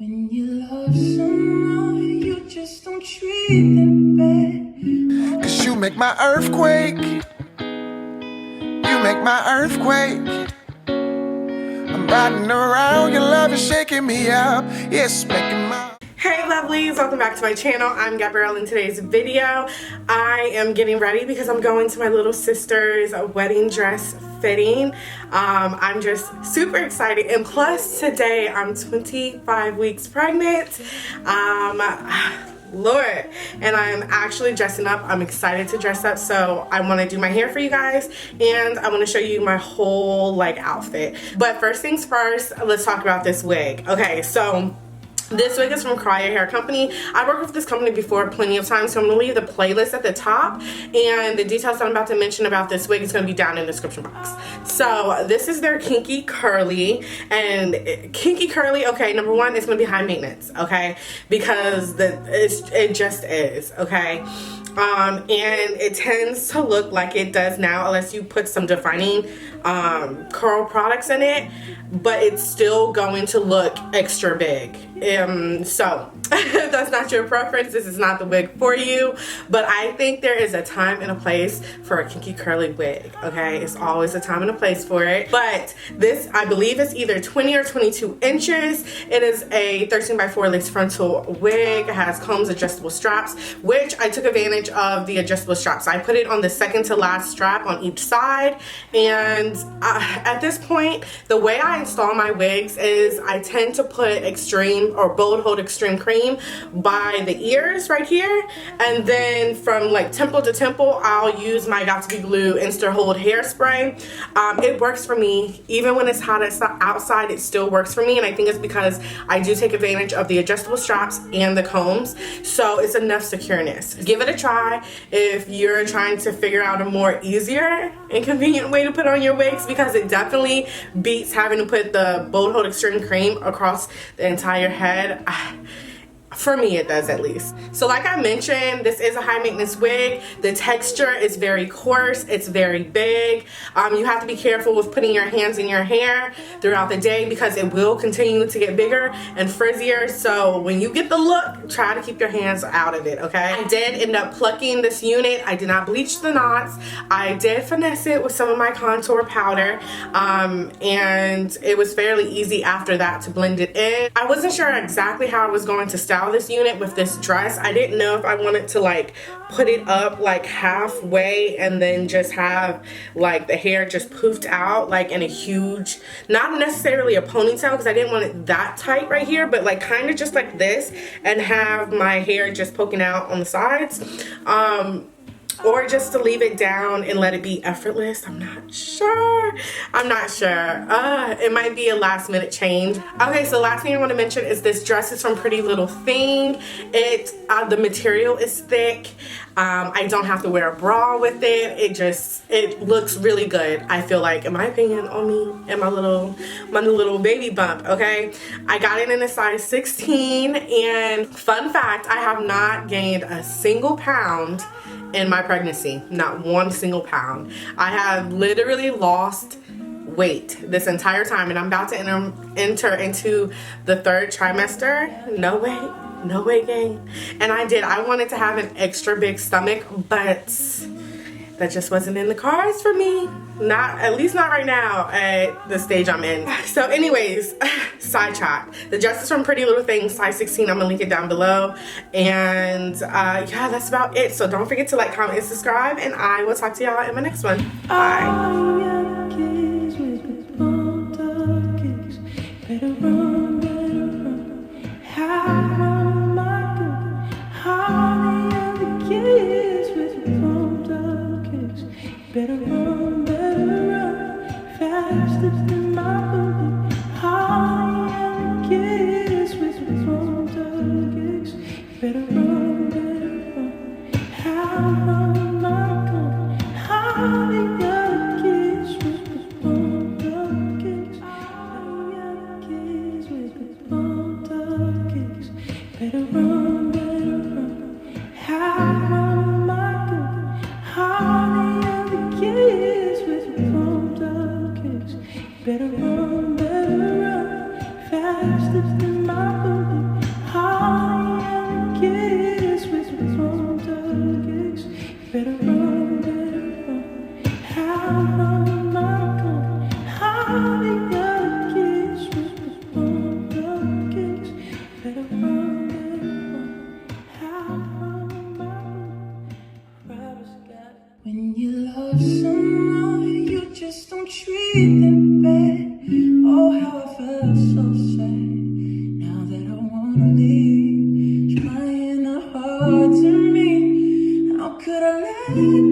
When you love someone, you just don't treat them bad. 'Cause you make my earthquake. You make my earthquake. I'm riding around, your love is shaking me up. It's making my... Hey lovelies, welcome back to my channel. I'm Gabrielle. In today's video, I am getting ready because I'm going to my little sister's wedding dress fitting. I'm just super excited, and plus today I'm 25 weeks pregnant. Lord, and I'm actually dressing up. I'm excited to dress up, so I want to do my hair for you guys, and I want to show you my whole like outfit. But first things first, let's talk about this wig. Okay, so this wig is from Kriyya Hair Company. I worked with this company before plenty of times, so I'm going to leave the playlist at the top, and the details that I'm about to mention about this wig is going to be down in the description box. So this is their Kinky Curly, and Kinky Curly, okay, number one, it's going to be high maintenance, okay, because it just is, okay. And it tends to look like it does now unless you put some defining curl products in it, but it's still going to look extra big. So if that's not your preference, this is not the wig for you, but I think there is a time and a place for a kinky curly wig, okay? It's always a time and a place for it. But this, I believe, is either 20 or 22 inches. It is a 13x4 lace frontal wig. It has combs, adjustable straps, which I took advantage of the adjustable straps. I put it on the second to last strap on each side, and at this point, the way I install my wigs is I tend to put extreme or bold hold extreme cream by the ears right here, and then from like temple to temple I'll use my Got To Be Glue Insta Hold hairspray. It works for me even when it's hot outside. It still works for me, and I think it's because I do take advantage of the adjustable straps and the combs, so it's enough secureness. Give it a try if you're trying to figure out a more easier and convenient way to put on your wigs, because it definitely beats having to put the bold hold extreme cream across the entire head. For me, it does, at least. So like I mentioned, this is a high maintenance wig. The texture is very coarse. It's very big. You have to be careful with putting your hands in your hair throughout the day because it will continue to get bigger and frizzier. So when you get the look, try to keep your hands out of it, okay? I did end up plucking this unit. I did not bleach the knots. I did finesse it with some of my contour powder, and it was fairly easy after that to blend it in. I wasn't sure exactly how I was going to style this unit with this dress. I didn't know if I wanted to like put it up like halfway and then just have like the hair just poofed out like in a huge, not necessarily a ponytail because I didn't want it that tight right here, but like kind of just like this, and have my hair just poking out on the sides. Or just to leave it down and let it be effortless. I'm not sure. It might be a last minute change. Okay, so last thing I want to mention is this dress is from Pretty Little Thing. The material is thick. I don't have to wear a bra with it. It looks really good, I feel like, in my opinion, on me and my little baby bump, okay? I got it in a size 16, and fun fact, I have not gained a single pound in my pregnancy. Not one single pound. I have literally lost weight this entire time, and I'm about to enter into the third trimester. No weight gain. And I wanted to have an extra big stomach, but that just wasn't in the cards for me. At least not right now at the stage I'm in. So anyways, sidetrack. The dress is from Pretty Little Thing, size 16. I'm gonna link it down below. And yeah, that's about it. So don't forget to like, comment, and subscribe, and I will talk to y'all in my next one. Bye. Better run, faster than my bullet. Holly and the kids with warmed kicks. Better run, how am I going? Holly and the kids with warmed kicks. Holly and the kids with warmed kicks. Better run, how am I going? Holly and the kids with warmed kicks. Better run, faster than my bullet. love someone, you just don't treat them bad. Oh, how I felt so sad. Now that I wanna leave, trying hard to me. How could I let